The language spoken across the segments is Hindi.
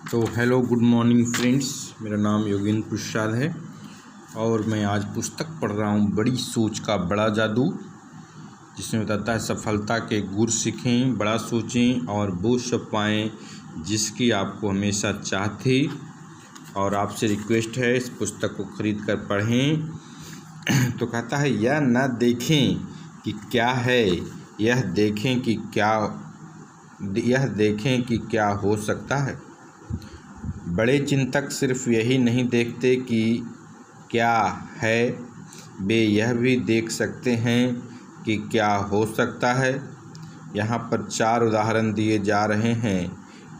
तो हेलो गुड मॉर्निंग फ्रेंड्स, मेरा नाम योगेंद्र प्रसाद है और मैं आज पुस्तक पढ़ रहा हूँ बड़ी सोच का बड़ा जादू, जिसमें बताता है सफलता के गुर सीखें, बड़ा सोचें और वो सब पाएँ जिसकी आपको हमेशा चाह थी। और आपसे रिक्वेस्ट है इस पुस्तक को खरीद कर पढ़ें। तो कहता है यह न देखें कि क्या है, यह देखें कि क्या हो सकता है। बड़े चिंतक सिर्फ यही नहीं देखते कि क्या है, वे यह भी देख सकते हैं कि क्या हो सकता है। यहाँ पर 4 उदाहरण दिए जा रहे हैं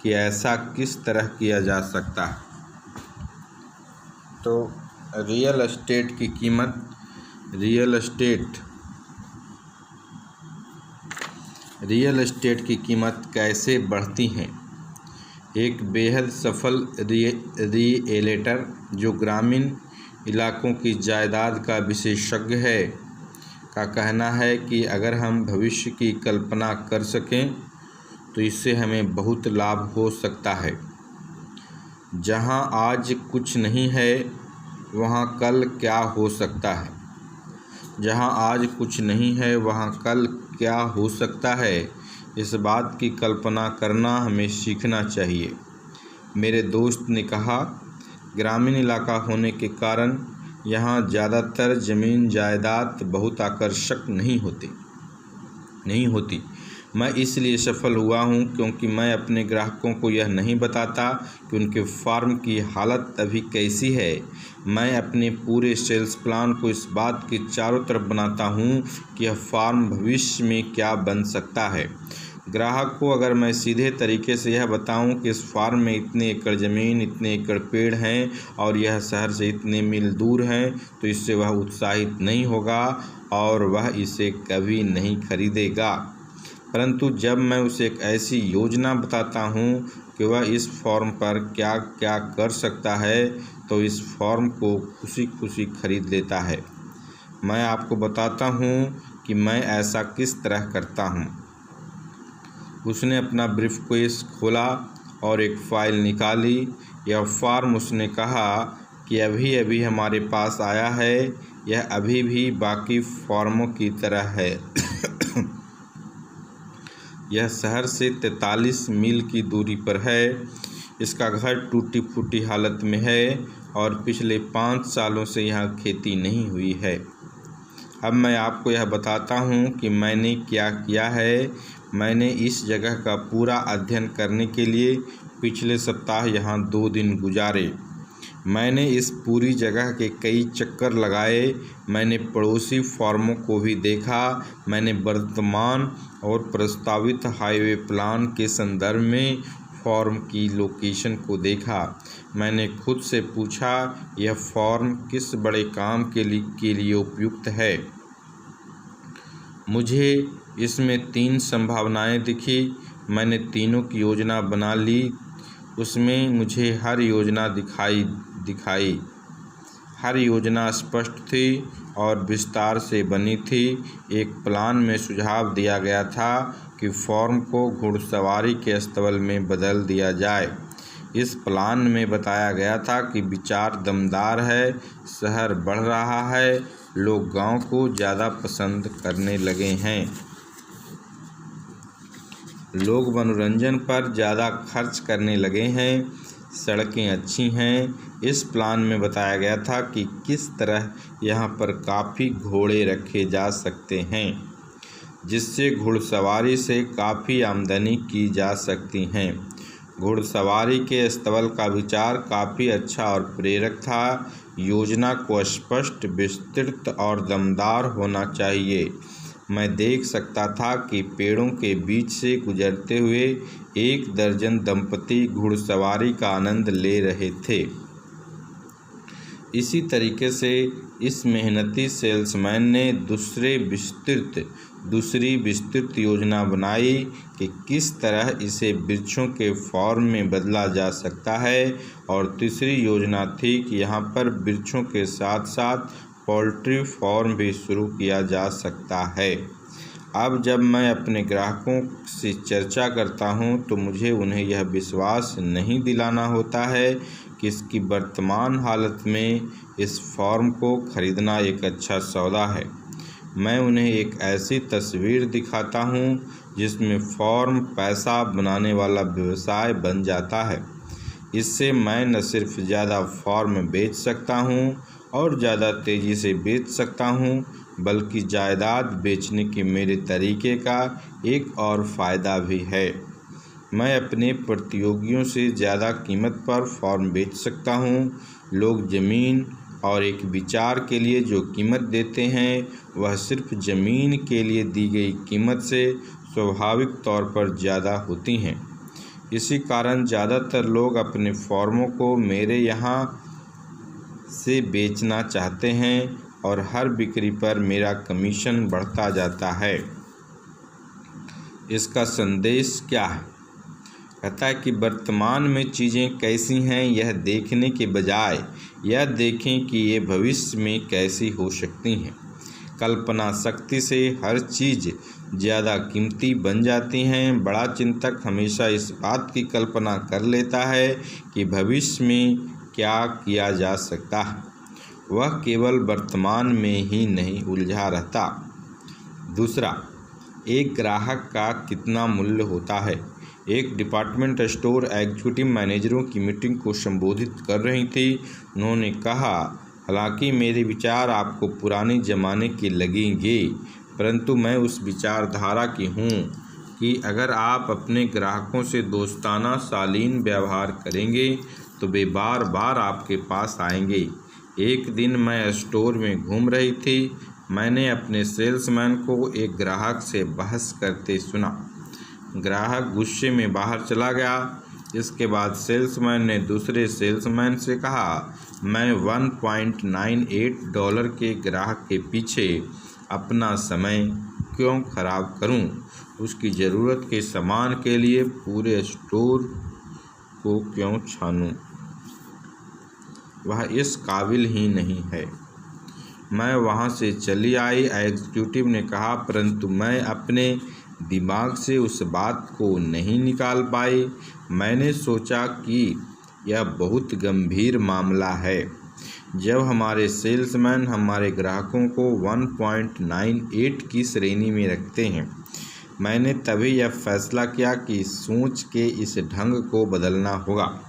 कि ऐसा किस तरह किया जा सकता है। तो रियल एस्टेट की कीमत, रियल एस्टेट की कीमत कैसे बढ़ती हैं। एक बेहद सफल रियलेटर जो ग्रामीण इलाकों की जायदाद का विशेषज्ञ है का कहना है कि अगर हम भविष्य की कल्पना कर सकें तो इससे हमें बहुत लाभ हो सकता है। जहां आज कुछ नहीं है वहां कल क्या हो सकता है। जहां आज कुछ नहीं है वहां कल क्या हो सकता है, इस बात की कल्पना करना हमें सीखना चाहिए। मेरे दोस्त ने कहा, ग्रामीण इलाका होने के कारण यहाँ ज़्यादातर ज़मीन जायदाद बहुत आकर्षक नहीं होती। मैं इसलिए सफल हुआ हूँ क्योंकि मैं अपने ग्राहकों को यह नहीं बताता कि उनके फार्म की हालत अभी कैसी है। मैं अपने पूरे सेल्स प्लान को इस बात के चारों तरफ बनाता हूँ कि यह फार्म भविष्य में क्या बन सकता है। ग्राहक को अगर मैं सीधे तरीके से यह बताऊं कि इस फार्म में इतने एकड़ ज़मीन, इतने एकड़ पेड़ हैं और यह शहर से इतने मील दूर हैं, तो इससे वह उत्साहित नहीं होगा और वह इसे कभी नहीं खरीदेगा। परंतु जब मैं उसे एक ऐसी योजना बताता हूँ कि वह इस फॉर्म पर क्या क्या कर सकता है, तो इस फॉर्म को खुशी खुशी खरीद लेता है। मैं आपको बताता हूँ कि मैं ऐसा किस तरह करता हूँ। उसने अपना ब्रीफकेस खोला और एक फ़ाइल निकाली। यह फॉर्म, उसने कहा, कि अभी अभी हमारे पास आया है। यह अभी भी बाकी फॉर्मों की तरह है। यह शहर से 43 मील की दूरी पर है। इसका घर टूटी फूटी हालत में है और पिछले 5 सालों से यहाँ खेती नहीं हुई है। अब मैं आपको यह बताता हूँ कि मैंने क्या किया है। मैंने इस जगह का पूरा अध्ययन करने के लिए पिछले सप्ताह यहाँ 2 दिन गुजारे। मैंने इस पूरी जगह के कई चक्कर लगाए। मैंने पड़ोसी फार्मों को भी देखा। मैंने वर्तमान और प्रस्तावित हाईवे प्लान के संदर्भ में फार्म की लोकेशन को देखा। मैंने खुद से पूछा, यह फार्म किस बड़े काम के लिए उपयुक्त है। मुझे इसमें 3 संभावनाएं दिखी। मैंने तीनों की योजना बना ली। उसमें मुझे हर योजना दिखाई। हर योजना स्पष्ट थी और विस्तार से बनी थी। एक प्लान में सुझाव दिया गया था कि फार्म को घुड़सवारी के अस्तबल में बदल दिया जाए। इस प्लान में बताया गया था कि विचार दमदार है, शहर बढ़ रहा है, लोग गांव को ज़्यादा पसंद करने लगे हैं, लोग मनोरंजन पर ज़्यादा खर्च करने लगे हैं, सड़कें अच्छी हैं। इस प्लान में बताया गया था कि किस तरह यहाँ पर काफ़ी घोड़े रखे जा सकते हैं, जिससे घुड़सवारी से काफ़ी आमदनी की जा सकती हैं। घुड़सवारी के अस्तबल का विचार काफ़ी अच्छा और प्रेरक था। योजना को स्पष्ट, विस्तृत और दमदार होना चाहिए। मैं देख सकता था कि पेड़ों के बीच से गुजरते हुए 1 दर्जन दंपति घुड़सवारी का आनंद ले रहे थे। इसी तरीके से इस मेहनती सेल्समैन ने दूसरी विस्तृत योजना बनाई कि किस तरह इसे वृक्षों के फॉर्म में बदला जा सकता है, और तीसरी योजना थी कि यहाँ पर वृक्षों के साथ साथ पोल्ट्री फार्म भी शुरू किया जा सकता है। अब जब मैं अपने ग्राहकों से चर्चा करता हूं तो मुझे उन्हें यह विश्वास नहीं दिलाना होता है कि इसकी वर्तमान हालत में इस फॉर्म को खरीदना एक अच्छा सौदा है। मैं उन्हें एक ऐसी तस्वीर दिखाता हूं जिसमें फॉर्म पैसा बनाने वाला व्यवसाय बन जाता है। इससे मैं न सिर्फ ज़्यादा फॉर्म बेच सकता हूं और ज़्यादा तेज़ी से बेच सकता हूं, बल्कि जायदाद बेचने के मेरे तरीके का एक और फ़ायदा भी है। मैं अपने प्रतियोगियों से ज़्यादा कीमत पर फॉर्म बेच सकता हूं। लोग ज़मीन और एक विचार के लिए जो कीमत देते हैं वह सिर्फ ज़मीन के लिए दी गई कीमत से स्वाभाविक तौर पर ज़्यादा होती हैं। इसी कारण ज़्यादातर लोग अपने फॉर्मों को मेरे यहाँ से बेचना चाहते हैं और हर बिक्री पर मेरा कमीशन बढ़ता जाता है। इसका संदेश क्या है? कहता है कि वर्तमान में चीज़ें कैसी हैं यह देखने के बजाय यह देखें कि ये भविष्य में कैसी हो सकती हैं। कल्पना शक्ति से हर चीज़ ज़्यादा कीमती बन जाती हैं। बड़ा चिंतक हमेशा इस बात की कल्पना कर लेता है कि भविष्य में क्या किया जा सकता है, वह केवल वर्तमान में ही नहीं उलझा रहता। दूसरा, एक ग्राहक का कितना मूल्य होता है। एक डिपार्टमेंट स्टोर एग्जीक्यूटिव मैनेजरों की मीटिंग को संबोधित कर रही थी। उन्होंने कहा, हालांकि मेरे विचार आपको पुराने ज़माने के लगेंगे, परंतु मैं उस विचारधारा की हूँ कि अगर आप अपने ग्राहकों से दोस्ताना शालीन व्यवहार करेंगे तो वे बार बार आपके पास आएंगे। एक दिन मैं स्टोर में घूम रही थी। मैंने अपने सेल्समैन को एक ग्राहक से बहस करते सुना। ग्राहक गुस्से में बाहर चला गया। इसके बाद सेल्समैन ने दूसरे सेल्समैन से कहा, मैं $1.98 के ग्राहक के पीछे अपना समय क्यों खराब करूं? उसकी ज़रूरत के सामान के लिए पूरे स्टोर को क्यों छानूं? वह इस काबिल ही नहीं है। मैं वहां से चली आई। एग्जीक्यूटिव ने कहा, परंतु मैं अपने दिमाग से उस बात को नहीं निकाल पाई। मैंने सोचा कि यह बहुत गंभीर मामला है। जब हमारे सेल्समैन हमारे ग्राहकों को 1.98 की श्रेणी में रखते हैं, मैंने तभी यह फैसला किया कि सोच के इस ढंग को बदलना होगा।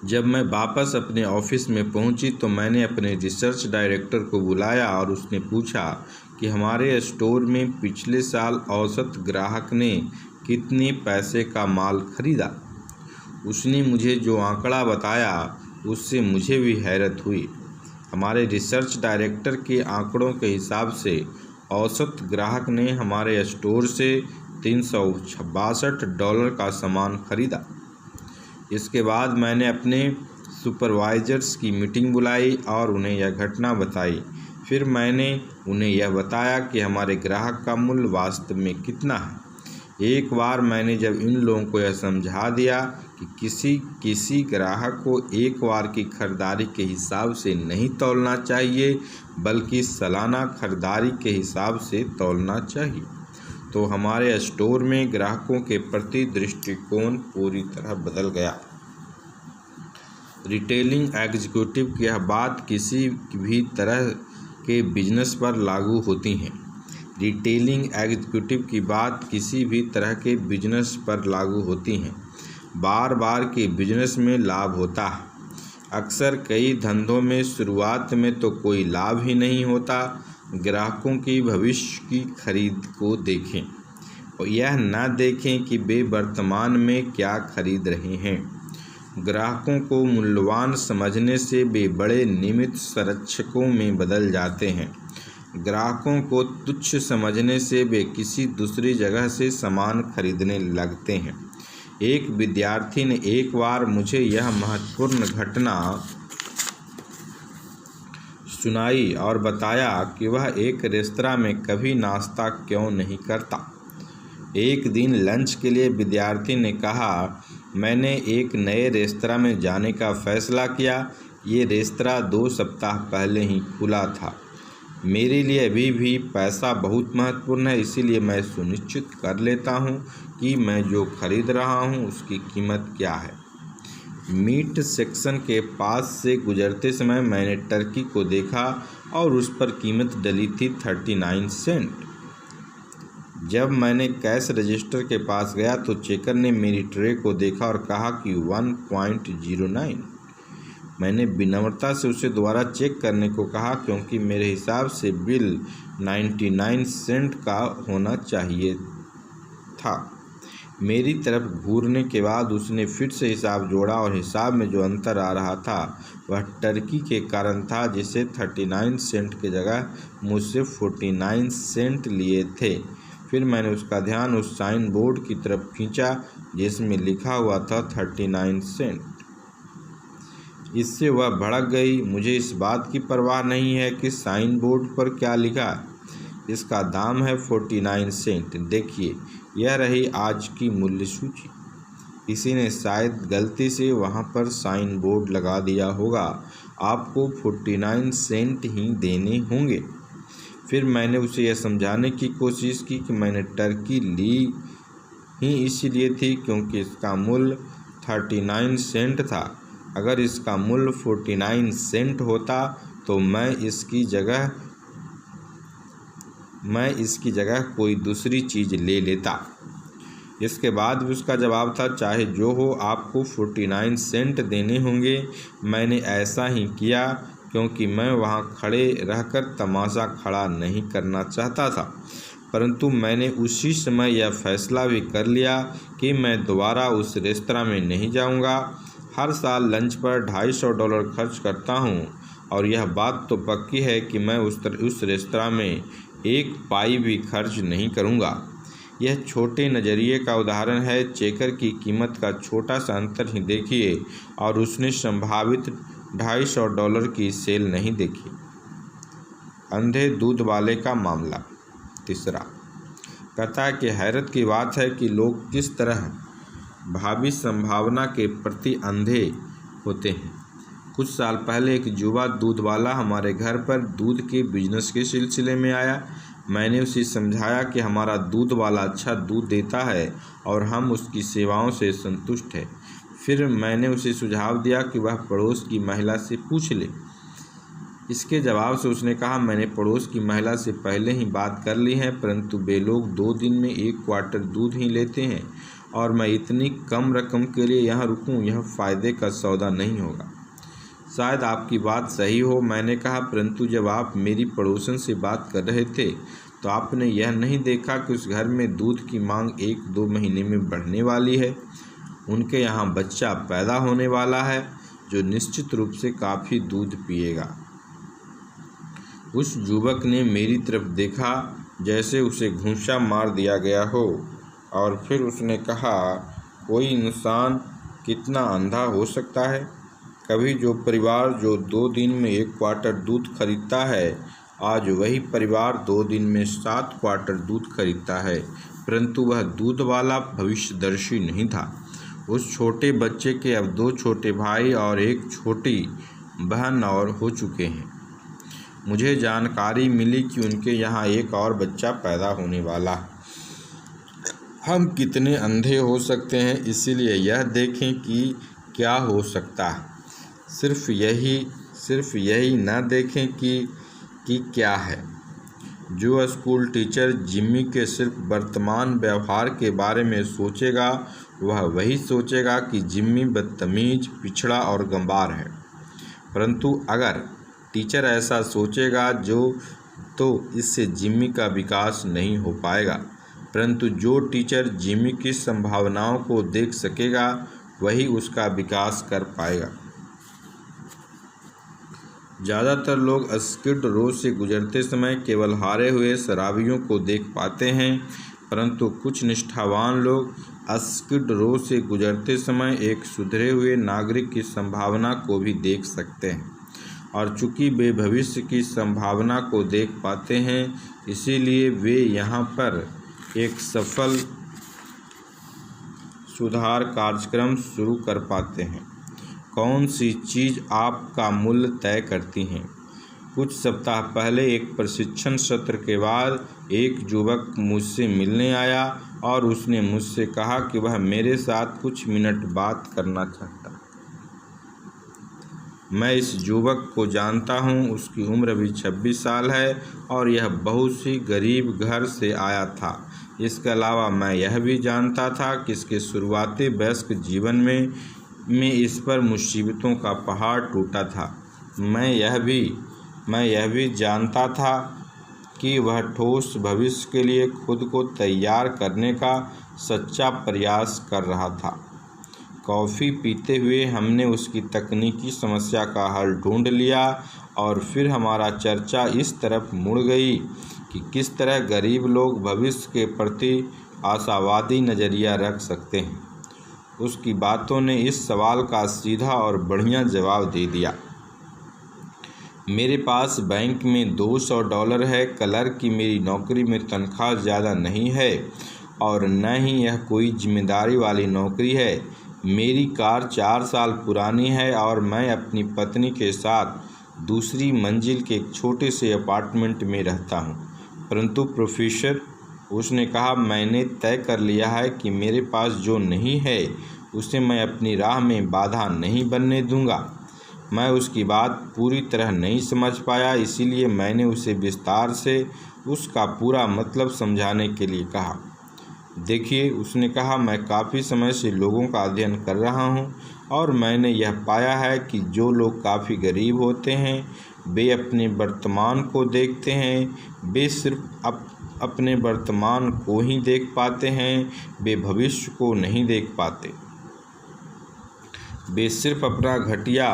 जब मैं वापस अपने ऑफिस में पहुंची तो मैंने अपने रिसर्च डायरेक्टर को बुलाया और उसने पूछा कि हमारे स्टोर में पिछले साल औसत ग्राहक ने कितने पैसे का माल खरीदा। उसने मुझे जो आंकड़ा बताया उससे मुझे भी हैरत हुई। हमारे रिसर्च डायरेक्टर के आंकड़ों के हिसाब से औसत ग्राहक ने हमारे स्टोर से $362 का सामान खरीदा। इसके बाद मैंने अपने सुपरवाइजर्स की मीटिंग बुलाई और उन्हें यह घटना बताई। फिर मैंने उन्हें यह बताया कि हमारे ग्राहक का मूल्य वास्तव में कितना है। एक बार मैंने जब इन लोगों को यह समझा दिया कि किसी ग्राहक को एक बार की खरीदारी के हिसाब से नहीं तौलना चाहिए, बल्कि सालाना खरीदारी के हिसाब से तौलना चाहिए, तो हमारे स्टोर में ग्राहकों के प्रति दृष्टिकोण पूरी तरह बदल गया। रिटेलिंग एग्जीक्यूटिव की यह बात किसी भी तरह के बिजनेस पर लागू होती है। रिटेलिंग एग्जीक्यूटिव की बात किसी भी तरह के बिजनेस पर लागू होती हैं। बार बार के बिजनेस में लाभ होता है। अक्सर कई धंधों में शुरुआत में तो कोई लाभ ही नहीं होता। ग्राहकों की भविष्य की खरीद को देखें और यह न देखें कि वे वर्तमान में क्या खरीद रहे हैं। ग्राहकों को मूल्यवान समझने से वे बड़े नियमित संरक्षकों में बदल जाते हैं। ग्राहकों को तुच्छ समझने से वे किसी दूसरी जगह से सामान खरीदने लगते हैं। एक विद्यार्थी ने एक बार मुझे यह महत्वपूर्ण घटना सुनाई और बताया कि वह एक रेस्तरां में कभी नाश्ता क्यों नहीं करता। एक दिन लंच के लिए विद्यार्थी ने कहा, मैंने एक नए रेस्तरां में जाने का फैसला किया। ये रेस्तरां 2 सप्ताह पहले ही खुला था। मेरे लिए अभी भी पैसा बहुत महत्वपूर्ण है, इसीलिए मैं सुनिश्चित कर लेता हूँ कि मैं जो खरीद रहा हूँ उसकी कीमत क्या है। मीट सेक्शन के पास से गुजरते समय मैंने टर्की को देखा और उस पर कीमत डली थी 39 सेंट। जब मैंने कैश रजिस्टर के पास गया तो चेकर ने मेरी ट्रे को देखा और कहा कि 1.09। मैंने विनम्रता से उसे दोबारा चेक करने को कहा क्योंकि मेरे हिसाब से बिल 99 सेंट का होना चाहिए था। मेरी तरफ घूरने के बाद उसने फिर से हिसाब जोड़ा और हिसाब में जो अंतर आ रहा था वह टर्की के कारण था, जिसे 39 सेंट की जगह मुझसे 49 सेंट लिए थे। फिर मैंने उसका ध्यान उस साइन बोर्ड की तरफ खींचा जिसमें लिखा हुआ था 39 सेंट। इससे वह भड़क गई। मुझे इस बात की परवाह नहीं है कि साइन बोर्ड पर क्या लिखा, इसका दाम है 49 सेंट। देखिए, यह रही आज की मूल्य सूची। किसी ने शायद गलती से वहाँ पर साइन बोर्ड लगा दिया होगा। आपको 49 सेंट ही देने होंगे। फिर मैंने उसे यह समझाने की कोशिश की कि मैंने टर्की ली ही इसलिए थी क्योंकि इसका मूल्य 39 सेंट था। अगर इसका मूल्य 49 सेंट होता तो मैं इसकी जगह कोई दूसरी चीज़ ले लेता। इसके बाद भी उसका जवाब था, चाहे जो हो, आपको 49 सेंट देने होंगे। मैंने ऐसा ही किया क्योंकि मैं वहाँ खड़े रहकर तमाशा खड़ा नहीं करना चाहता था, परंतु मैंने उसी समय यह फैसला भी कर लिया कि मैं दोबारा उस रेस्तरां में नहीं जाऊँगा। हर साल लंच पर $250 खर्च करता हूँ और यह बात तो पक्की है कि मैं उस रेस्तरां में एक पाई भी खर्च नहीं करूँगा। यह छोटे नज़रिए का उदाहरण है। चेकर की कीमत का छोटा सा अंतर ही देखिए और उसने संभावित $250 की सेल नहीं देखी। अंधे दूध वाले का मामला। तीसरा, कहता है कि हैरत की बात है कि लोग किस तरह भावी संभावना के प्रति अंधे होते हैं। कुछ साल पहले एक युवा दूध वाला हमारे घर पर दूध के बिजनेस के सिलसिले में आया। मैंने उसे समझाया कि हमारा दूध वाला अच्छा दूध देता है और हम उसकी सेवाओं से संतुष्ट हैं। फिर मैंने उसे सुझाव दिया कि वह पड़ोस की महिला से पूछ ले। इसके जवाब से उसने कहा, मैंने पड़ोस की महिला से पहले ही बात कर ली है, परंतु वे लोग 2 दिन में 1 क्वार्टर दूध ही लेते हैं और मैं इतनी कम रकम के लिए यहाँ रुकूँ, यह फ़ायदे का सौदा नहीं होगा। शायद आपकी बात सही हो, मैंने कहा, परंतु जब आप मेरी पड़ोसन से बात कर रहे थे तो आपने यह नहीं देखा कि उस घर में दूध की मांग 1-2 महीने में बढ़ने वाली है। उनके यहाँ बच्चा पैदा होने वाला है जो निश्चित रूप से काफ़ी दूध पिएगा। उस युवक ने मेरी तरफ देखा जैसे उसे घूंसा मार दिया गया हो और फिर उसने कहा, कोई इंसान कितना अंधा हो सकता है। कभी जो परिवार जो 2 दिन में 1 क्वार्टर दूध खरीदता है, आज वही परिवार 2 दिन में 7 क्वार्टर दूध खरीदता है, परंतु वह दूध वाला भविष्यदर्शी नहीं था। उस छोटे बच्चे के अब 2 छोटे भाई और 1 छोटी बहन और हो चुके हैं। मुझे जानकारी मिली कि उनके यहाँ एक और बच्चा पैदा होने वाला है। हम कितने अंधे हो सकते हैं, इसीलिए यह देखें कि क्या हो सकता है। सिर्फ यही न देखें कि क्या है। जो स्कूल टीचर जिम्मी के सिर्फ वर्तमान व्यवहार के बारे में सोचेगा, वह वही सोचेगा कि जिम्मी बदतमीज, पिछड़ा और गंवार है। परंतु अगर टीचर ऐसा सोचेगा तो इससे जिम्मी का विकास नहीं हो पाएगा। परंतु जो टीचर जिम्मी की संभावनाओं को देख सकेगा, वही उसका विकास कर पाएगा। ज़्यादातर लोग स्किड रो से गुजरते समय केवल हारे हुए शराबियों को देख पाते हैं, परंतु कुछ निष्ठावान लोग स्किड रो से गुजरते समय एक सुधरे हुए नागरिक की संभावना को भी देख सकते हैं। और चूंकि वे भविष्य की संभावना को देख पाते हैं, इसीलिए वे यहाँ पर एक सफल सुधार कार्यक्रम शुरू कर पाते हैं। कौन सी चीज़ आपका मूल्य तय करती हैं? कुछ सप्ताह पहले एक प्रशिक्षण सत्र के बाद एक युवक मुझसे मिलने आया और उसने मुझसे कहा कि वह मेरे साथ कुछ मिनट बात करना चाहता। मैं इस युवक को जानता हूँ। उसकी उम्र भी 26 साल है और यह बहुत ही गरीब घर से आया था। इसके अलावा मैं यह भी जानता था कि इसके शुरुआती वयस्क जीवन में इस पर मुसीबतों का पहाड़ टूटा था। मैं यह भी जानता था कि वह ठोस भविष्य के लिए खुद को तैयार करने का सच्चा प्रयास कर रहा था। कॉफ़ी पीते हुए हमने उसकी तकनीकी समस्या का हल ढूंढ लिया और फिर हमारा चर्चा इस तरफ मुड़ गई कि किस तरह गरीब लोग भविष्य के प्रति आशावादी नज़रिया रख सकते हैं। उसकी बातों ने इस सवाल का सीधा और बढ़िया जवाब दे दिया। मेरे पास बैंक में $200 है। क्लर्क की मेरी नौकरी में तनख्वाह ज़्यादा नहीं है और न ही यह कोई जिम्मेदारी वाली नौकरी है। मेरी कार 4 साल पुरानी है और मैं अपनी पत्नी के साथ दूसरी मंजिल के एक छोटे से अपार्टमेंट में रहता हूँ। परंतु प्रोफेसर, उसने कहा, मैंने तय कर लिया है कि मेरे पास जो नहीं है उसे मैं अपनी राह में बाधा नहीं बनने दूंगा। मैं उसकी बात पूरी तरह नहीं समझ पाया, इसीलिए मैंने उसे विस्तार से उसका पूरा मतलब समझाने के लिए कहा। देखिए, उसने कहा, मैं काफ़ी समय से लोगों का अध्ययन कर रहा हूँ और मैंने यह पाया है कि जो लोग काफ़ी गरीब होते हैं वे अपने वर्तमान को देखते हैं। वे सिर्फ अपने वर्तमान को ही देख पाते हैं, वे भविष्य को नहीं देख पाते। वे सिर्फ अपना घटिया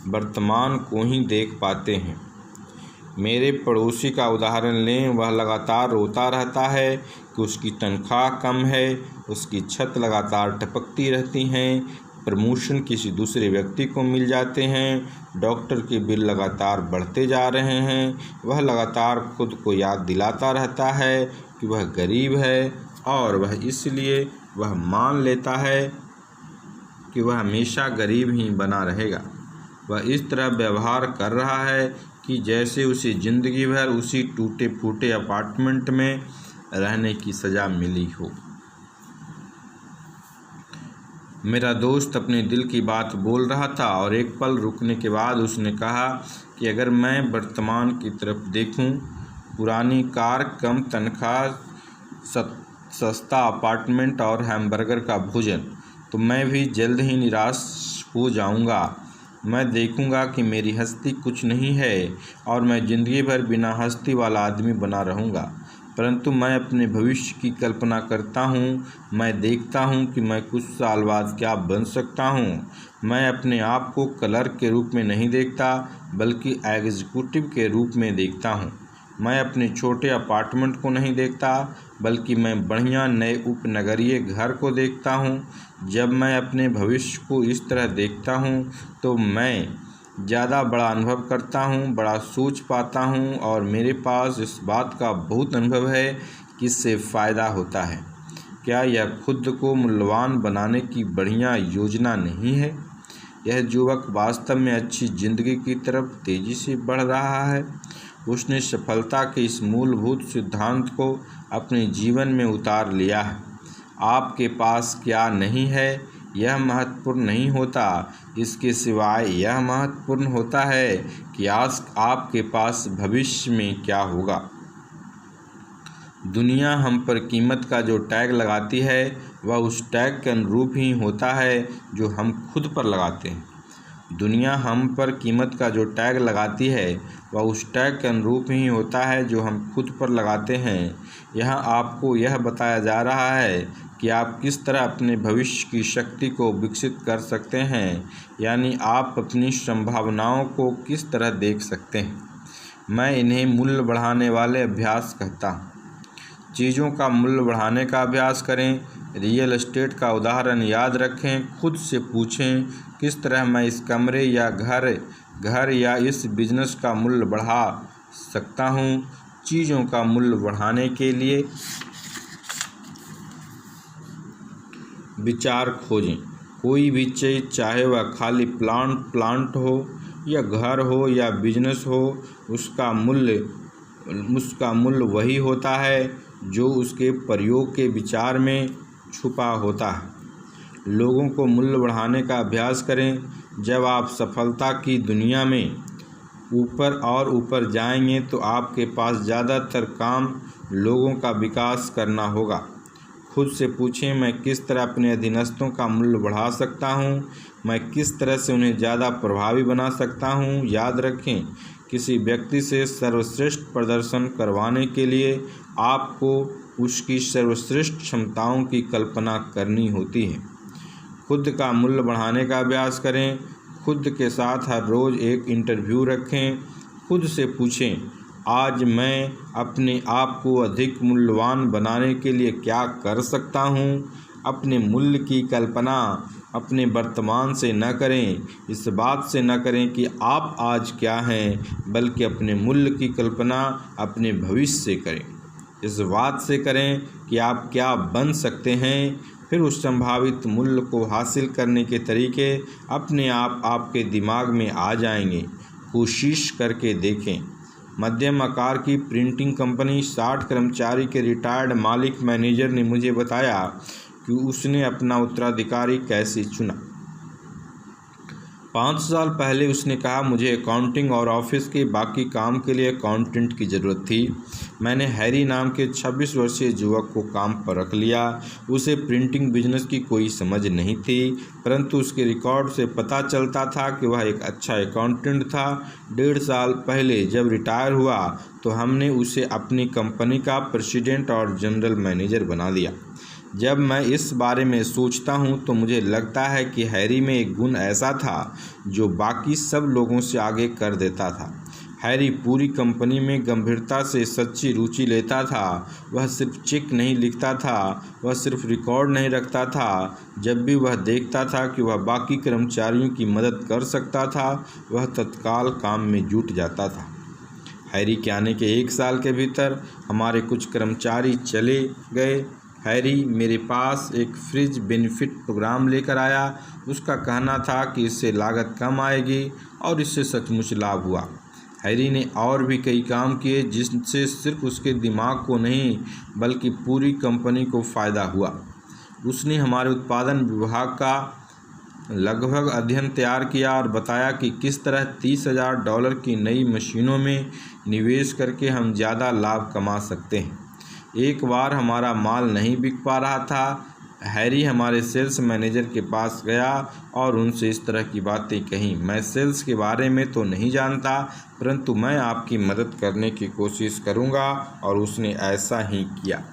वर्तमान को ही देख पाते हैं। मेरे पड़ोसी का उदाहरण लें। वह लगातार रोता रहता है कि उसकी तनख्वाह कम है, उसकी छत लगातार टपकती रहती हैं, प्रमोशन किसी दूसरे व्यक्ति को मिल जाते हैं, डॉक्टर के बिल लगातार बढ़ते जा रहे हैं। वह लगातार खुद को याद दिलाता रहता है कि वह गरीब है और वह मान लेता है कि वह हमेशा गरीब ही बना रहेगा। वह इस तरह व्यवहार कर रहा है कि जैसे उसे ज़िंदगी भर उसी टूटे फूटे अपार्टमेंट में रहने की सज़ा मिली हो। मेरा दोस्त अपने दिल की बात बोल रहा था और एक पल रुकने के बाद उसने कहा कि अगर मैं वर्तमान की तरफ देखूं, पुरानी कार, कम तनख्वाह, सस्ता अपार्टमेंट और हैमबर्गर का भोजन, तो मैं भी जल्द ही निराश हो जाऊंगा। मैं देखूंगा कि मेरी हस्ती कुछ नहीं है और मैं ज़िंदगी भर बिना हस्ती वाला आदमी बना रहूंगा। परंतु मैं अपने भविष्य की कल्पना करता हूँ। मैं देखता हूँ कि मैं कुछ साल बाद क्या बन सकता हूँ। मैं अपने आप को क्लर्क के रूप में नहीं देखता बल्कि एग्जीक्यूटिव के रूप में देखता हूँ। मैं अपने छोटे अपार्टमेंट को नहीं देखता बल्कि मैं बढ़िया नए उपनगरीय घर को देखता हूँ। जब मैं अपने भविष्य को इस तरह देखता हूँ तो मैं ज़्यादा बड़ा अनुभव करता हूँ, बड़ा सोच पाता हूँ और मेरे पास इस बात का बहुत अनुभव है कि इससे फ़ायदा होता है। क्या यह खुद को मूल्यवान बनाने की बढ़िया योजना नहीं है? यह युवक वास्तव में अच्छी ज़िंदगी की तरफ तेज़ी से बढ़ रहा है। उसने सफलता के इस मूलभूत सिद्धांत को अपने जीवन में उतार लिया है। आपके पास क्या नहीं है यह महत्वपूर्ण नहीं होता, इसके सिवाय यह महत्वपूर्ण होता है कि आज आपके पास भविष्य में क्या होगा। दुनिया हम पर कीमत का जो टैग लगाती है वह उस टैग के अनुरूप ही होता है जो हम खुद पर लगाते हैं। दुनिया हम पर कीमत का जो टैग लगाती है वह उस टैग के अनुरूप ही होता है जो हम खुद पर लगाते हैं। यहाँ आपको यह बताया जा रहा है कि आप किस तरह अपने भविष्य की शक्ति को विकसित कर सकते हैं, यानी आप अपनी संभावनाओं को किस तरह देख सकते हैं। मैं इन्हें मूल्य बढ़ाने वाले अभ्यास कहता हूँ। चीज़ों का मूल्य बढ़ाने का अभ्यास करें। रियल एस्टेट का उदाहरण याद रखें। खुद से पूछें, किस तरह मैं इस कमरे या घर या इस बिजनेस का मूल्य बढ़ा सकता हूँ। चीज़ों का मूल्य बढ़ाने के लिए विचार खोजें। कोई भी चीज़, चाहे वह खाली प्लांट हो या घर हो या बिजनेस हो, उसका मूल्य वही होता है जो उसके प्रयोग के विचार में छुपा होता है। लोगों को मूल्य बढ़ाने का अभ्यास करें। जब आप सफलता की दुनिया में ऊपर और ऊपर जाएंगे तो आपके पास ज़्यादातर काम लोगों का विकास करना होगा। खुद से पूछें, मैं किस तरह अपने अधीनस्थों का मूल्य बढ़ा सकता हूँ, मैं किस तरह से उन्हें ज़्यादा प्रभावी बना सकता हूँ। याद रखें, किसी व्यक्ति से सर्वश्रेष्ठ प्रदर्शन करवाने के लिए आपको उसकी सर्वश्रेष्ठ क्षमताओं की कल्पना करनी होती है। खुद का मूल्य बढ़ाने का अभ्यास करें। खुद के साथ हर रोज़ एक इंटरव्यू रखें। खुद से पूछें, आज मैं अपने आप को अधिक मूल्यवान बनाने के लिए क्या कर सकता हूँ। अपने मूल्य की कल्पना अपने वर्तमान से न करें, इस बात से न करें कि आप आज क्या हैं, बल्कि अपने मूल्य की कल्पना अपने भविष्य से करें। इस बात से करें कि आप क्या बन सकते हैं। फिर उस संभावित मूल्य को हासिल करने के तरीके अपने आप आपके दिमाग में आ जाएंगे। कोशिश करके देखें। मध्यम आकार की प्रिंटिंग कंपनी, 60 कर्मचारी के रिटायर्ड मालिक मैनेजर ने मुझे बताया कि उसने अपना उत्तराधिकारी कैसे चुना। 5 साल पहले उसने कहा, मुझे अकाउंटिंग और ऑफिस के बाकी काम के लिए अकाउंटेंट की ज़रूरत थी। मैंने हैरी नाम के 26 वर्षीय युवक को काम पर रख लिया। उसे प्रिंटिंग बिजनेस की कोई समझ नहीं थी, परंतु उसके रिकॉर्ड से पता चलता था कि वह एक अच्छा अकाउंटेंट था। 1.5 साल पहले जब रिटायर हुआ तो हमने उसे अपनी कंपनी का प्रेसिडेंट और जनरल मैनेजर बना दिया। जब मैं इस बारे में सोचता हूँ तो मुझे लगता है कि हैरी में एक गुण ऐसा था जो बाकी सब लोगों से आगे कर देता था। हैरी पूरी कंपनी में गंभीरता से सच्ची रुचि लेता था। वह सिर्फ चेक नहीं लिखता था, वह सिर्फ रिकॉर्ड नहीं रखता था। जब भी वह देखता था कि वह बाकी कर्मचारियों की मदद कर सकता था, वह तत्काल काम में जुट जाता था। हैरी के आने के 1 साल के भीतर हमारे कुछ कर्मचारी चले गए। हैरी मेरे पास एक फ्रिज बेनिफिट प्रोग्राम लेकर आया। उसका कहना था कि इससे लागत कम आएगी और इससे सचमुच लाभ हुआ। हैरी ने और भी कई काम किए जिससे सिर्फ उसके दिमाग को नहीं बल्कि पूरी कंपनी को फ़ायदा हुआ। उसने हमारे उत्पादन विभाग का लगभग अध्ययन तैयार किया और बताया कि किस तरह $30,000 की नई मशीनों में निवेश करके हम ज़्यादा लाभ कमा सकते हैं। एक बार हमारा माल नहीं बिक पा रहा था। हैरी हमारे सेल्स मैनेजर के पास गया और उनसे इस तरह की बातें कहीं, मैं सेल्स के बारे में तो नहीं जानता, परंतु मैं आपकी मदद करने की कोशिश करूंगा, और उसने ऐसा ही किया।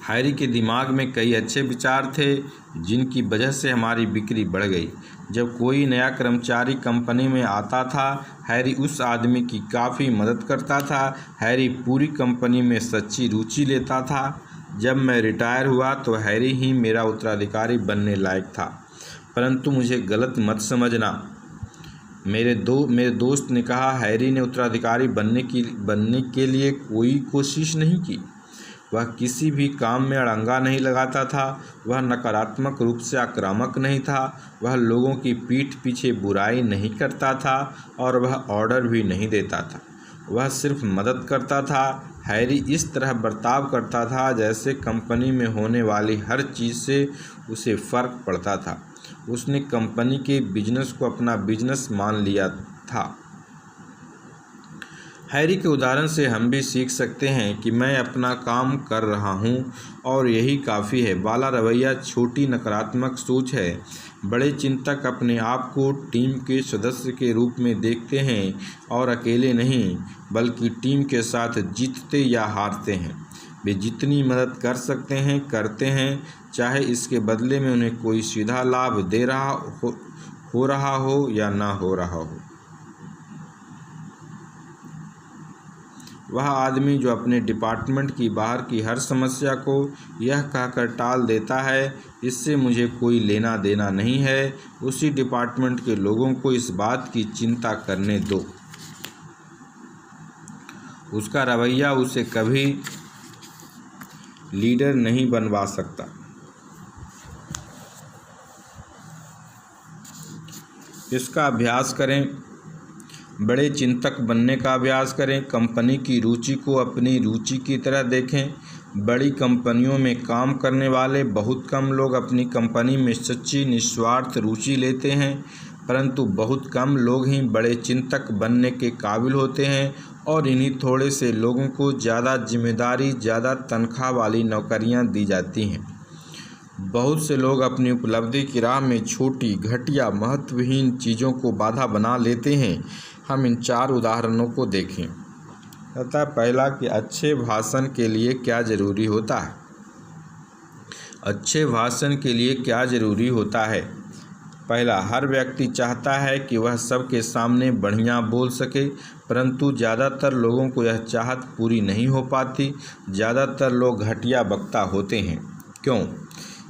हैरी के दिमाग में कई अच्छे विचार थे जिनकी वजह से हमारी बिक्री बढ़ गई। जब कोई नया कर्मचारी कंपनी में आता था, हैरी उस आदमी की काफ़ी मदद करता था। हैरी पूरी कंपनी में सच्ची रुचि लेता था। जब मैं रिटायर हुआ तो हैरी ही मेरा उत्तराधिकारी बनने लायक था, परंतु मुझे गलत मत समझना। मेरे दोस्त ने कहा, हैरी ने उत्तराधिकारी बनने के लिए कोई कोशिश नहीं की। वह किसी भी काम में अड़ंगा नहीं लगाता था। वह नकारात्मक रूप से आक्रामक नहीं था। वह लोगों की पीठ पीछे बुराई नहीं करता था और वह ऑर्डर भी नहीं देता था। वह सिर्फ मदद करता था। हैरी इस तरह बर्ताव करता था जैसे कंपनी में होने वाली हर चीज़ से उसे फ़र्क पड़ता था। उसने कंपनी के बिजनेस को अपना बिजनेस मान लिया था। हैरी के उदाहरण से हम भी सीख सकते हैं कि मैं अपना काम कर रहा हूं और यही काफ़ी है वाला रवैया छोटी नकारात्मक सोच है। बड़े चिंतक अपने आप को टीम के सदस्य के रूप में देखते हैं और अकेले नहीं बल्कि टीम के साथ जीतते या हारते हैं। वे जितनी मदद कर सकते हैं करते हैं, चाहे इसके बदले में उन्हें कोई सीधा लाभ दे रहा हो या ना हो रहा हो। वह आदमी जो अपने डिपार्टमेंट की बाहर की हर समस्या को यह कहकर टाल देता है, इससे मुझे कोई लेना देना नहीं है, उसी डिपार्टमेंट के लोगों को इस बात की चिंता करने दो। उसका रवैया उसे कभी लीडर नहीं बनवा सकता। इसका अभ्यास करें। बड़े चिंतक बनने का अभ्यास करें। कंपनी की रुचि को अपनी रुचि की तरह देखें। बड़ी कंपनियों में काम करने वाले बहुत कम लोग अपनी कंपनी में सच्ची निस्वार्थ रुचि लेते हैं, परंतु बहुत कम लोग ही बड़े चिंतक बनने के काबिल होते हैं और इन्हीं थोड़े से लोगों को ज़्यादा जिम्मेदारी, ज़्यादा तनख्वाह वाली नौकरियां दी जाती हैं। बहुत से लोग अपनी उपलब्धि की राह में छोटी, घटिया, महत्वहीन चीज़ों को बाधा बना लेते हैं। हम इन 4 उदाहरणों को देखें। अतः पहला कि अच्छे भाषण के लिए क्या ज़रूरी होता है। अच्छे भाषण के लिए क्या ज़रूरी होता है। पहला, हर व्यक्ति चाहता है कि वह सबके सामने बढ़िया बोल सके, परंतु ज़्यादातर लोगों को यह चाहत पूरी नहीं हो पाती। ज़्यादातर लोग घटिया वक्ता होते हैं। क्यों?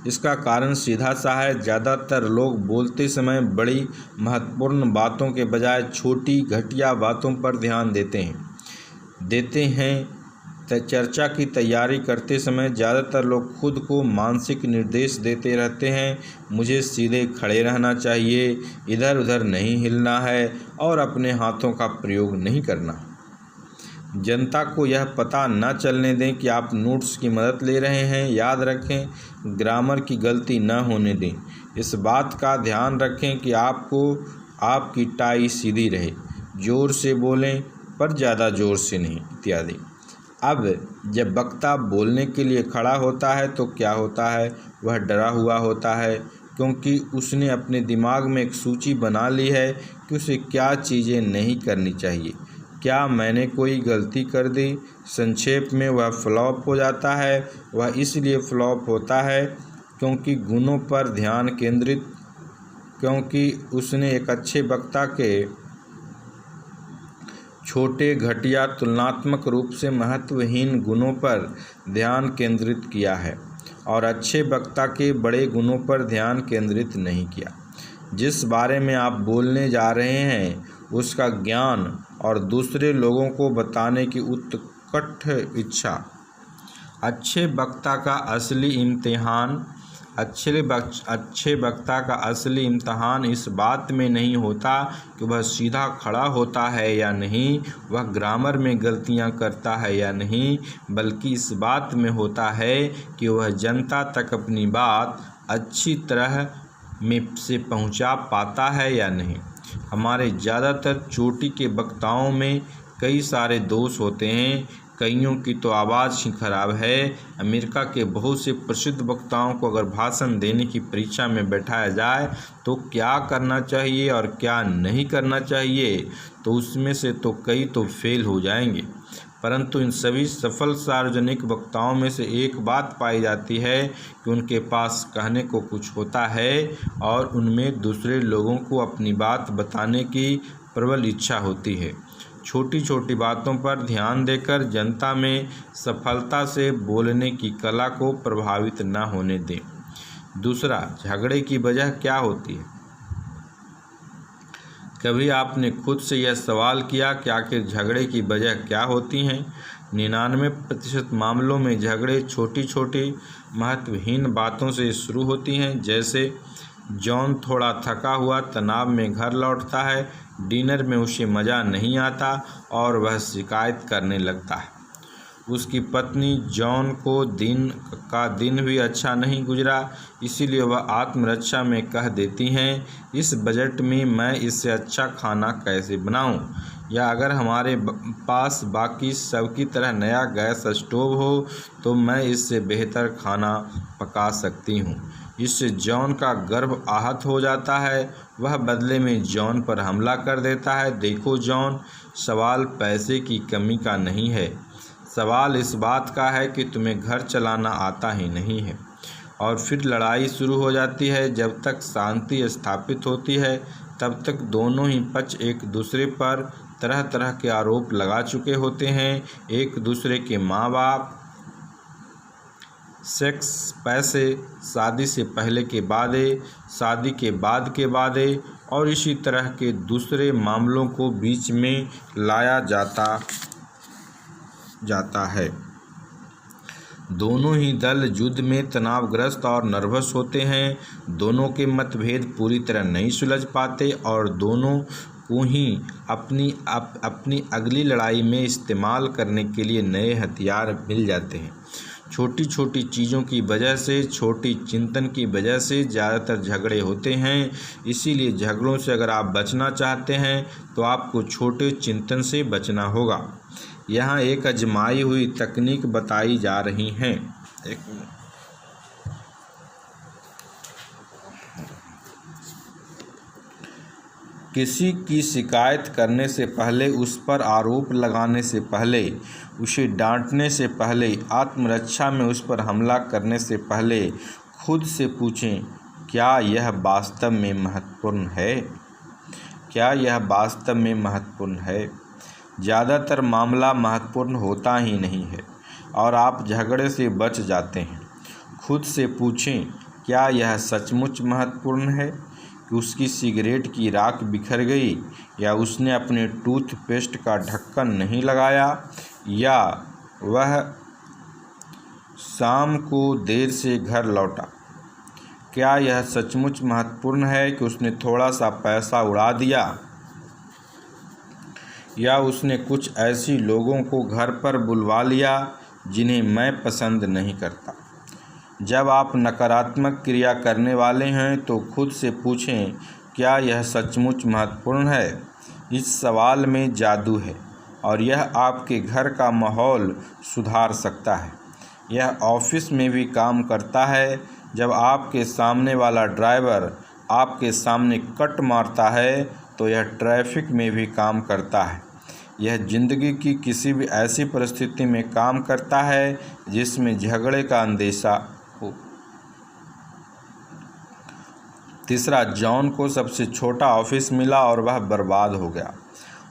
इसका कारण सीधा सा है। ज़्यादातर लोग बोलते समय बड़ी महत्वपूर्ण बातों के बजाय छोटी, घटिया बातों पर ध्यान देते हैं। चर्चा की तैयारी करते समय ज़्यादातर लोग खुद को मानसिक निर्देश देते रहते हैं। मुझे सीधे खड़े रहना चाहिए, इधर उधर नहीं हिलना है और अपने हाथों का प्रयोग नहीं करना। जनता को यह पता न चलने दें कि आप नोट्स की मदद ले रहे हैं। याद रखें, ग्रामर की गलती न होने दें। इस बात का ध्यान रखें कि आपकी टाई सीधी रहे। जोर से बोलें पर ज़्यादा जोर से नहीं, इत्यादि। अब जब वक्ता बोलने के लिए खड़ा होता है तो क्या होता है? वह डरा हुआ होता है, क्योंकि उसने अपने दिमाग में एक सूची बना ली है कि उसे क्या चीज़ें नहीं करनी चाहिए। क्या मैंने कोई गलती कर दी? संक्षेप में, वह फ्लॉप हो जाता है। वह इसलिए फ्लॉप होता है क्योंकि उसने एक अच्छे वक्ता के छोटे, घटिया, तुलनात्मक रूप से महत्वहीन गुणों पर ध्यान केंद्रित किया है और अच्छे वक्ता के बड़े गुणों पर ध्यान केंद्रित नहीं किया। जिस बारे में आप बोलने जा रहे हैं उसका ज्ञान और दूसरे लोगों को बताने की उत्कट इच्छा। अच्छे वक्ता का असली इम्तिहान इस बात में नहीं होता कि वह सीधा खड़ा होता है या नहीं, वह ग्रामर में गलतियां करता है या नहीं, बल्कि इस बात में होता है कि वह जनता तक अपनी बात अच्छी तरह से पहुंचा पाता है या नहीं। हमारे ज़्यादातर चोटी के वक्ताओं में कई सारे दोष होते हैं। कईयों की तो आवाज़ ही खराब है। अमेरिका के बहुत से प्रसिद्ध वक्ताओं को अगर भाषण देने की परीक्षा में बैठाया जाए तो क्या करना चाहिए और क्या नहीं करना चाहिए, तो उसमें से तो कई तो फेल हो जाएंगे। परंतु इन सभी सफल सार्वजनिक वक्ताओं में से एक बात पाई जाती है कि उनके पास कहने को कुछ होता है और उनमें दूसरे लोगों को अपनी बात बताने की प्रबल इच्छा होती है। छोटी छोटी बातों पर ध्यान देकर जनता में सफलता से बोलने की कला को प्रभावित न होने दें। दूसरा, झगड़े की वजह क्या होती है। कभी आपने खुद से यह सवाल किया कि आखिर झगड़े की वजह क्या होती हैं? 99% मामलों में झगड़े छोटी छोटी महत्वहीन बातों से शुरू होती हैं। जैसे जॉन थोड़ा थका हुआ तनाव में घर लौटता है, डिनर में उसे मज़ा नहीं आता और वह शिकायत करने लगता है। उसकी पत्नी जॉन को दिन भी अच्छा नहीं गुजरा, इसीलिए वह आत्मरक्षा में कह देती हैं, इस बजट में मैं इससे अच्छा खाना कैसे बनाऊं? या अगर हमारे पास बाकी सबकी तरह नया गैस स्टोव हो तो मैं इससे बेहतर खाना पका सकती हूँ। इससे जॉन का गर्व आहत हो जाता है। वह बदले में जॉन पर हमला कर देता है। देखो जॉन, सवाल पैसे की कमी का नहीं है, सवाल इस बात का है कि तुम्हें घर चलाना आता ही नहीं है। और फिर लड़ाई शुरू हो जाती है। जब तक शांति स्थापित होती है तब तक दोनों ही पक्ष एक दूसरे पर तरह तरह के आरोप लगा चुके होते हैं। एक दूसरे के माँ बाप, सेक्स, पैसे, शादी से पहले के वादे, शादी के बाद के वादे और इसी तरह के दूसरे मामलों को बीच में लाया जाता है। दोनों ही दल युद्ध में तनावग्रस्त और नर्वस होते हैं। दोनों के मतभेद पूरी तरह नहीं सुलझ पाते और दोनों को ही अपनी अगली लड़ाई में इस्तेमाल करने के लिए नए हथियार मिल जाते हैं। छोटी छोटी चीज़ों की वजह से, छोटी चिंतन की वजह से ज़्यादातर झगड़े होते हैं। इसीलिए झगड़ों से अगर आप बचना चाहते हैं तो आपको छोटे चिंतन से बचना होगा। यहाँ एक आजमाई हुई तकनीक बताई जा रही है। एक मिनट। किसी की शिकायत करने से पहले, उस पर आरोप लगाने से पहले, उसे डांटने से पहले, आत्मरक्षा में उस पर हमला करने से पहले खुद से पूछें, क्या यह वास्तव में महत्वपूर्ण है? क्या यह वास्तव में महत्वपूर्ण है? ज़्यादातर मामला महत्वपूर्ण होता ही नहीं है और आप झगड़े से बच जाते हैं। खुद से पूछें, क्या यह सचमुच महत्वपूर्ण है कि उसकी सिगरेट की राख बिखर गई, या उसने अपने टूथपेस्ट का ढक्कन नहीं लगाया, या वह शाम को देर से घर लौटा? क्या यह सचमुच महत्वपूर्ण है कि उसने थोड़ा सा पैसा उड़ा दिया, या उसने कुछ ऐसी लोगों को घर पर बुलवा लिया जिन्हें मैं पसंद नहीं करता? जब आप नकारात्मक क्रिया करने वाले हैं तो खुद से पूछें, क्या यह सचमुच महत्वपूर्ण है? इस सवाल में जादू है और यह आपके घर का माहौल सुधार सकता है। यह ऑफिस में भी काम करता है। जब आपके सामने वाला ड्राइवर आपके सामने कट मारता है तो यह ट्रैफिक में भी काम करता है। यह जिंदगी की किसी भी ऐसी परिस्थिति में काम करता है जिसमें झगड़े का अंदेशा हो। तीसरा, जॉन को सबसे छोटा ऑफिस मिला और वह बर्बाद हो गया।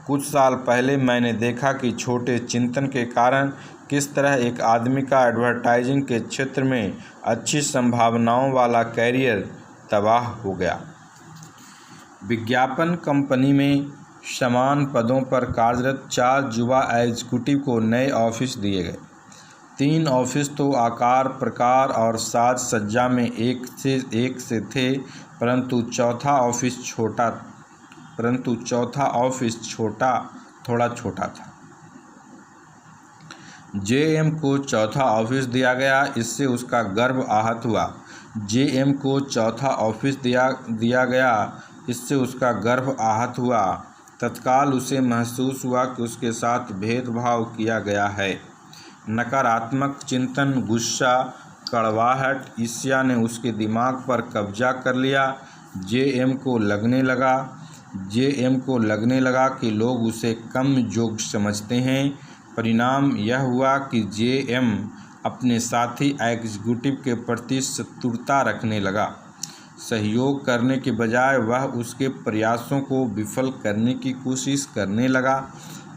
कुछ साल पहले मैंने देखा कि छोटे चिंतन के कारण किस तरह एक आदमी का एडवर्टाइजिंग के क्षेत्र में अच्छी संभावनाओं वाला कैरियर तबाह हो गया। विज्ञापन कंपनी में समान पदों पर कार्यरत 4 युवा एग्जीक्यूटिव को नए ऑफिस दिए गए। 3 ऑफिस तो आकार, प्रकार और साज सज्जा में एक से थे, परंतु चौथा ऑफिस थोड़ा छोटा था। जेएम को चौथा ऑफिस दिया गया, इससे उसका गर्व आहत हुआ। जेएम को चौथा ऑफिस दिया गया, इससे उसका गर्व आहत हुआ। तत्काल उसे महसूस हुआ कि उसके साथ भेदभाव किया गया है। नकारात्मक चिंतन, गुस्सा, कड़वाहट, ईर्ष्या ने उसके दिमाग पर कब्जा कर लिया। जेएम को लगने लगा कि लोग उसे कम योग्य समझते हैं। परिणाम यह हुआ कि जेएम अपने साथी एग्जीक्यूटिव के प्रति शत्रुता रखने लगा। सहयोग करने के बजाय वह उसके प्रयासों को विफल करने की कोशिश करने लगा।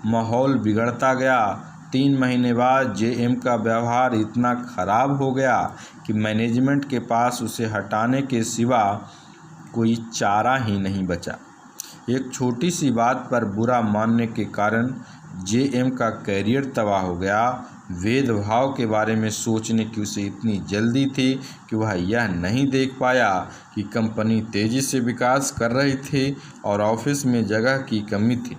माहौल बिगड़ता गया। 3 महीने बाद जेएम का व्यवहार इतना खराब हो गया कि मैनेजमेंट के पास उसे हटाने के सिवा कोई चारा ही नहीं बचा। एक छोटी सी बात पर बुरा मानने के कारण जेएम का कैरियर तबाह हो गया। भेदभाव के बारे में सोचने की उसे इतनी जल्दी थी कि वह यह नहीं देख पाया कि कंपनी तेज़ी से विकास कर रही थी और ऑफिस में जगह की कमी थी।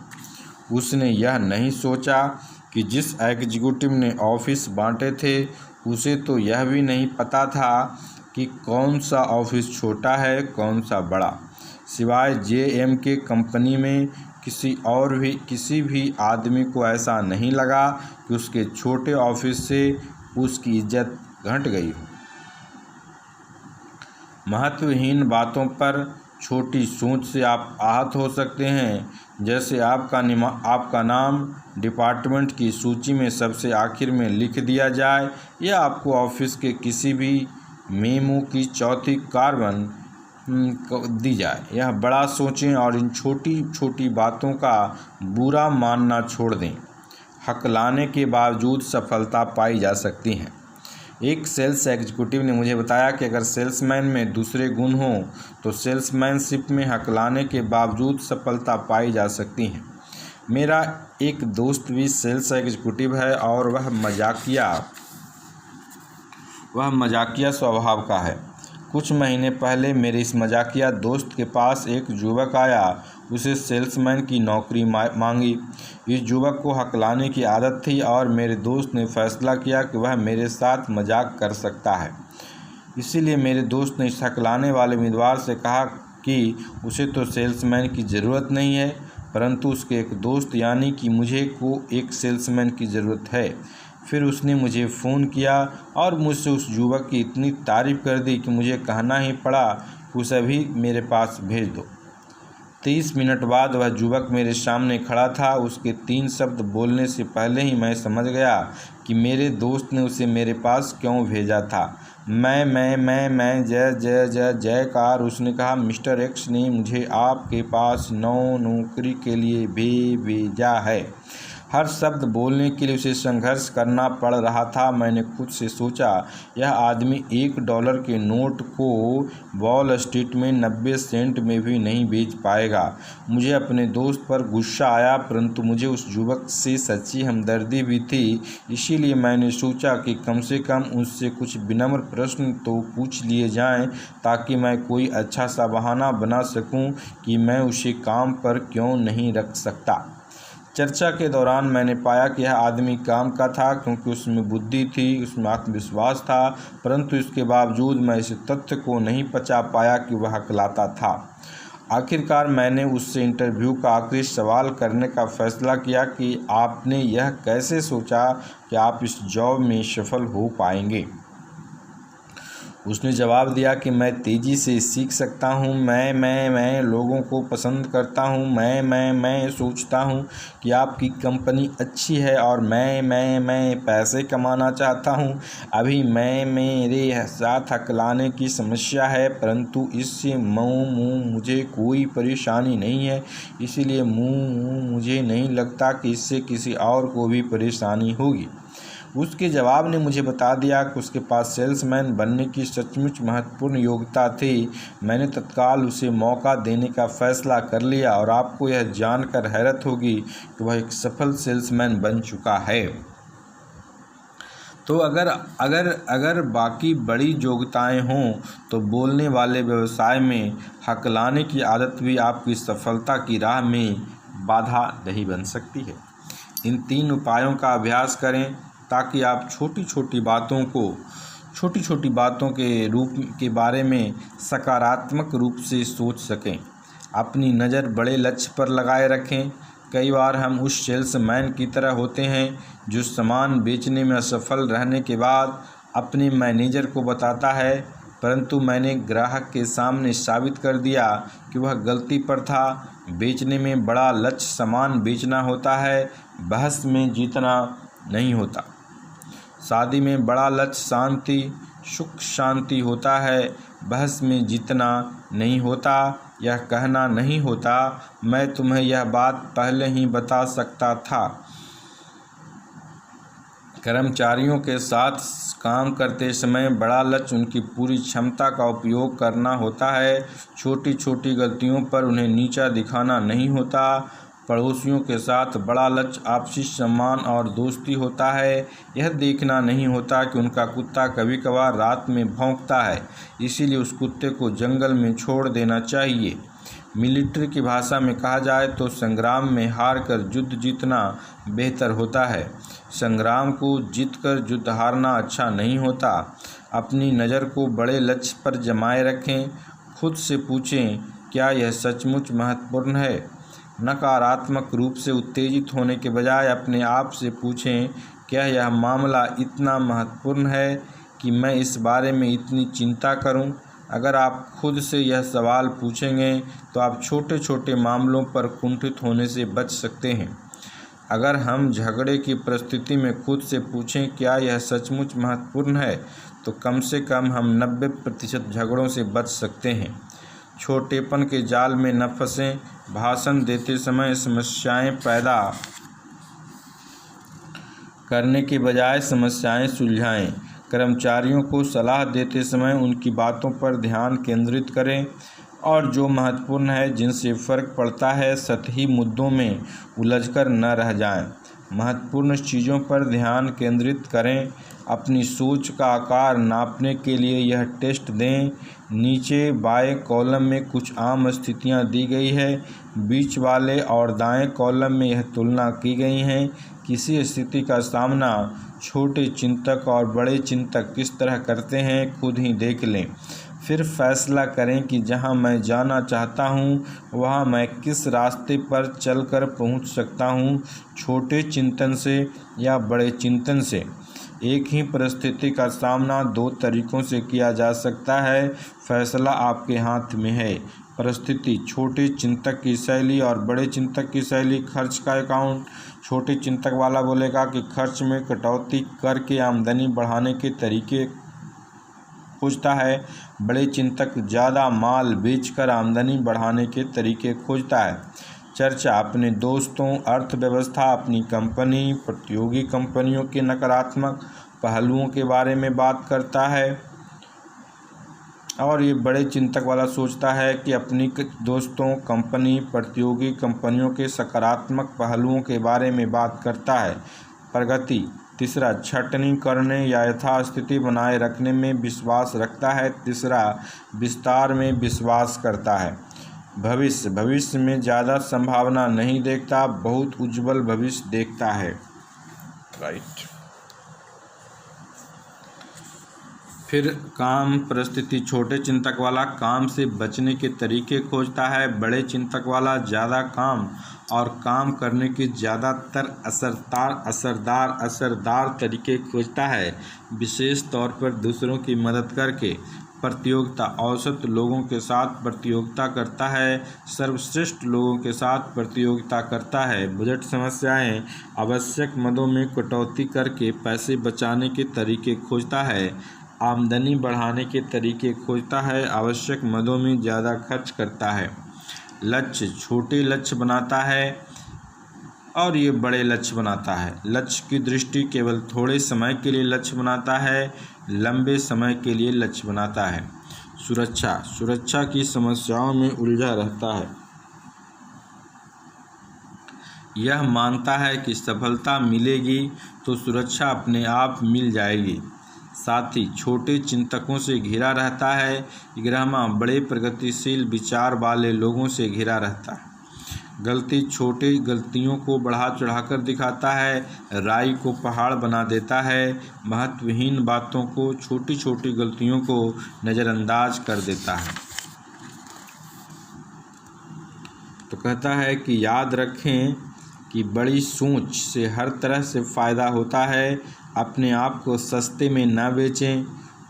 उसने यह नहीं सोचा कि जिस एग्जीक्यूटिव ने ऑफिस बांटे थे उसे तो यह भी नहीं पता था कि कौन सा ऑफिस छोटा है, कौन सा बड़ा। सिवाय जेएम के कंपनी में किसी भी आदमी को ऐसा नहीं लगा कि उसके छोटे ऑफिस से उसकी इज्जत घट गई हो। महत्वहीन बातों पर छोटी सोच से आप आहत हो सकते हैं, जैसे आपका नाम डिपार्टमेंट की सूची में सबसे आखिर में लिख दिया जाए, या आपको ऑफिस के किसी भी मेमो की चौथी कार्बन दी जाए। यह बड़ा सोचें और इन छोटी छोटी बातों का बुरा मानना छोड़ दें। हकलाने के बावजूद सफलता पाई जा सकती है। एक सेल्स एग्जीक्यूटिव ने मुझे बताया कि अगर सेल्समैन में दूसरे गुण हों तो सेल्समैनशिप में हकलाने के बावजूद सफलता पाई जा सकती है। मेरा एक दोस्त भी सेल्स एग्जीक्यूटिव है और वह वह मजाकिया स्वभाव का है। कुछ महीने पहले मेरे इस मजाकिया दोस्त के पास एक युवक आया। उसे सेल्समैन की नौकरी मांगी। इस युवक को हकलाने की आदत थी और मेरे दोस्त ने फैसला किया कि वह मेरे साथ मजाक कर सकता है। इसीलिए मेरे दोस्त ने इस हकलाने वाले उम्मीदवार से कहा कि उसे तो सेल्समैन की ज़रूरत नहीं है, परंतु उसके एक दोस्त यानी कि मुझे को एक सेल्समैन की ज़रूरत है। फिर उसने मुझे फ़ोन किया और मुझसे उस युवक की इतनी तारीफ़ कर दी कि मुझे कहना ही पड़ा कि उसे अभी मेरे पास भेज दो। 30 मिनट बाद वह युवक मेरे सामने खड़ा था। उसके 3 शब्द बोलने से पहले ही मैं समझ गया कि मेरे दोस्त ने उसे मेरे पास क्यों भेजा था। मैं जय जय जय जयकार। उसने कहा, मिस्टर एक्स ने मुझे आपके पास नौकरी के लिए भेजा है। हर शब्द बोलने के लिए उसे संघर्ष करना पड़ रहा था। मैंने खुद से सोचा, यह आदमी $1 के नोट को वॉल स्ट्रीट में 90 सेंट में भी नहीं बेच पाएगा। मुझे अपने दोस्त पर गुस्सा आया, परंतु मुझे उस युवक से सच्ची हमदर्दी भी थी। इसीलिए मैंने सोचा कि कम से कम उससे कुछ विनम्र प्रश्न तो पूछ लिए जाएं, ताकि मैं कोई अच्छा सा बहाना बना सकूं कि मैं उसे काम पर क्यों नहीं रख सकता। चर्चा के दौरान मैंने पाया कि यह आदमी काम का था, क्योंकि उसमें बुद्धि थी, उसमें आत्मविश्वास था, परंतु इसके बावजूद मैं इस तथ्य को नहीं पचा पाया कि वह हकलाता था। आखिरकार मैंने उससे इंटरव्यू का आखिरी सवाल करने का फैसला किया कि आपने यह कैसे सोचा कि आप इस जॉब में सफल हो पाएंगे। उसने जवाब दिया कि मैं तेज़ी से सीख सकता हूँ, मैं लोगों को पसंद करता हूँ, मैं सोचता हूँ कि आपकी कंपनी अच्छी है और मैं पैसे कमाना चाहता हूँ। अभी मेरे साथ हकलाने की समस्या है, परंतु इससे मुझे कोई परेशानी नहीं है। इसीलिए मुझे नहीं लगता कि इससे किसी और को भी परेशानी होगी। उसके जवाब ने मुझे बता दिया कि उसके पास सेल्समैन बनने की सचमुच महत्वपूर्ण योग्यता थी। मैंने तत्काल उसे मौका देने का फैसला कर लिया और आपको यह जानकर हैरत होगी कि वह एक सफल सेल्समैन बन चुका है। तो अगर बाकी बड़ी योग्यताएं हों तो बोलने वाले व्यवसाय में हकलाने की आदत भी आपकी सफलता की राह में बाधा नहीं बन सकती है। इन 3 उपायों का अभ्यास करें ताकि आप छोटी छोटी बातों के बारे में सकारात्मक रूप से सोच सकें। अपनी नज़र बड़े लक्ष्य पर लगाए रखें। कई बार हम उस सेल्समैन की तरह होते हैं जो सामान बेचने में असफल रहने के बाद अपने मैनेजर को बताता है, परंतु मैंने ग्राहक के सामने साबित कर दिया कि वह गलती पर था। बेचने में बड़ा लक्ष्य सामान बेचना होता है, बहस में जीतना नहीं होता। शादी में बड़ा लक्ष्य सुख शांति होता है, बहस में जीतना नहीं होता। यह कहना नहीं होता, मैं तुम्हें यह बात पहले ही बता सकता था। कर्मचारियों के साथ काम करते समय बड़ा लक्ष्य उनकी पूरी क्षमता का उपयोग करना होता है। छोटी छोटी गलतियों पर उन्हें नीचा दिखाना नहीं होता। पड़ोसियों के साथ बड़ा लक्ष्य आपसी सम्मान और दोस्ती होता है। यह देखना नहीं होता कि उनका कुत्ता कभी कभार रात में भौंकता है, इसीलिए उस कुत्ते को जंगल में छोड़ देना चाहिए। मिलिट्री की भाषा में कहा जाए तो संग्राम में हार कर युद्ध जीतना बेहतर होता है। संग्राम को जीतकर युद्ध हारना अच्छा नहीं होता। अपनी नज़र को बड़े लक्ष्य पर जमाए रखें। खुद से पूछें, क्या यह सचमुच महत्वपूर्ण है? नकारात्मक रूप से उत्तेजित होने के बजाय अपने आप से पूछें, क्या यह मामला इतना महत्वपूर्ण है कि मैं इस बारे में इतनी चिंता करूं? अगर आप खुद से यह सवाल पूछेंगे तो आप छोटे छोटे मामलों पर कुंठित होने से बच सकते हैं। अगर हम झगड़े की परिस्थिति में खुद से पूछें, क्या यह सचमुच महत्वपूर्ण है, तो कम से कम हम 90% झगड़ों से बच सकते हैं। छोटेपन के जाल में न फंसें। भाषण देते समय समस्याएं पैदा करने के बजाय समस्याएं सुलझाएं। कर्मचारियों को सलाह देते समय उनकी बातों पर ध्यान केंद्रित करें और जो महत्वपूर्ण है, जिनसे फ़र्क पड़ता है, सतही मुद्दों में उलझकर न रह जाएं। महत्वपूर्ण चीज़ों पर ध्यान केंद्रित करें। अपनी सोच का आकार नापने के लिए यह टेस्ट दें। नीचे बाएं कॉलम में कुछ आम स्थितियां दी गई है। बीच वाले और दाएं कॉलम में यह तुलना की गई है। किसी स्थिति का सामना छोटे चिंतक और बड़े चिंतक किस तरह करते हैं, खुद ही देख लें। फिर फैसला करें कि जहां मैं जाना चाहता हूं वहां मैं किस रास्ते पर चलकर पहुंच सकता हूं, छोटे चिंतन से या बड़े चिंतन से। एक ही परिस्थिति का सामना दो तरीकों से किया जा सकता है। फैसला आपके हाथ में है। परिस्थिति: छोटे चिंतक की शैली और बड़े चिंतक की शैली। खर्च का अकाउंट: छोटे चिंतक वाला बोलेगा कि खर्च में कटौती करके आमदनी बढ़ाने के तरीके खोजता है। बड़े चिंतक ज़्यादा माल बेचकर आमदनी बढ़ाने के तरीके खोजता है। चर्चा: अपने दोस्तों, अर्थव्यवस्था, अपनी कंपनी, प्रतियोगी कंपनियों के नकारात्मक पहलुओं के बारे में बात करता है। और ये बड़े चिंतक वाला सोचता है कि अपनी दोस्तों, कंपनी, प्रतियोगी कंपनियों के सकारात्मक पहलुओं के बारे में बात करता है। प्रगति: तीसरा, छंटनी करने या यथास्थिति बनाए रखने में विश्वास रखता है। तीसरा, विस्तार में विश्वास करता है। भविष्य: भविष्य में ज़्यादा संभावना नहीं देखता, बहुत उज्जवल भविष्य देखता है। राइट। फिर काम परिस्थिति: छोटे चिंतक वाला काम से बचने के तरीके खोजता है। बड़े चिंतक वाला ज़्यादा काम और काम करने के ज़्यादातर असरदार तरीके खोजता है, विशेष तौर पर दूसरों की मदद करके। प्रतियोगिता: औसत लोगों के साथ प्रतियोगिता करता है, सर्वश्रेष्ठ लोगों के साथ प्रतियोगिता करता है। बजट समस्याएं: आवश्यक मदों में कटौती करके पैसे बचाने के तरीके खोजता है, आमदनी बढ़ाने के तरीके खोजता है, आवश्यक मदों में ज़्यादा खर्च करता है। लक्ष्य: छोटे लक्ष्य बनाता है और ये बड़े लक्ष्य बनाता है। लक्ष्य की दृष्टि: केवल थोड़े समय के लिए लक्ष्य बनाता है, लंबे समय के लिए लक्ष्य बनाता है। सुरक्षा: सुरक्षा की समस्याओं में उलझा रहता है, यह मानता है कि सफलता मिलेगी तो सुरक्षा अपने आप मिल जाएगी। साथ ही छोटे चिंतकों से घिरा रहता है। 11वां, बड़े प्रगतिशील विचार वाले लोगों से घिरा रहता है। गलती: छोटे गलतियों को बढ़ा चढ़ाकर दिखाता है, राई को पहाड़ बना देता है, महत्वहीन बातों को, छोटी छोटी गलतियों को नज़रअंदाज कर देता है। तो कहता है कि याद रखें कि बड़ी सोच से हर तरह से फ़ायदा होता है। अपने आप को सस्ते में न बेचें,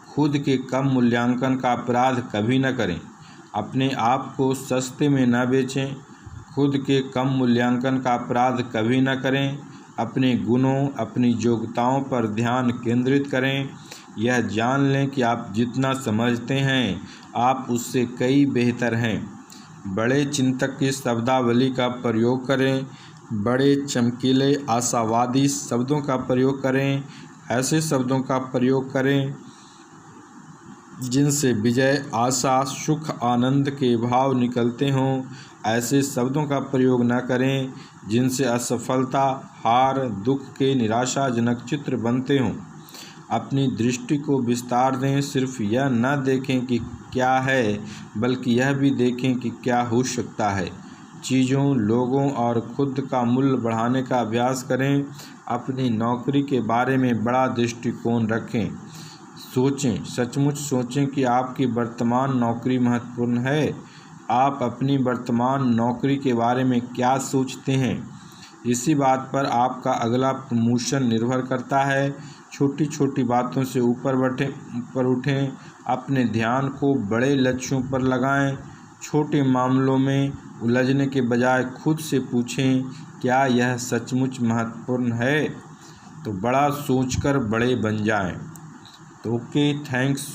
खुद के कम मूल्यांकन का अपराध कभी न करें। अपने आप को सस्ते में न बेचें, खुद के कम मूल्यांकन का अपराध कभी न करें। अपने गुणों, अपनी योग्यताओं पर ध्यान केंद्रित करें। यह जान लें कि आप जितना समझते हैं आप उससे कई बेहतर हैं। बड़े चिंतक की शब्दावली का प्रयोग करें। बड़े चमकीले आशावादी शब्दों का प्रयोग करें। ऐसे शब्दों का प्रयोग करें जिनसे विजय, आशा, सुख, आनंद के भाव निकलते हों। ऐसे शब्दों का प्रयोग न करें जिनसे असफलता, हार, दुख के निराशाजनक चित्र बनते हों। अपनी दृष्टि को विस्तार दें। सिर्फ यह न देखें कि क्या है, बल्कि यह भी देखें कि क्या हो सकता है। चीज़ों, लोगों और खुद का मूल्य बढ़ाने का अभ्यास करें। अपनी नौकरी के बारे में बड़ा दृष्टिकोण रखें। सोचें, सचमुच सोचें कि आपकी वर्तमान नौकरी महत्वपूर्ण है। आप अपनी वर्तमान नौकरी के बारे में क्या सोचते हैं, इसी बात पर आपका अगला प्रमोशन निर्भर करता है। छोटी छोटी बातों से ऊपर उठें। अपने ध्यान को बड़े लक्ष्यों पर लगाएं। छोटे मामलों में उलझने के बजाय खुद से पूछें, क्या यह सचमुच महत्वपूर्ण है? तो बड़ा सोचकर बड़े बन जाएं। तो ओके, थैंक्स।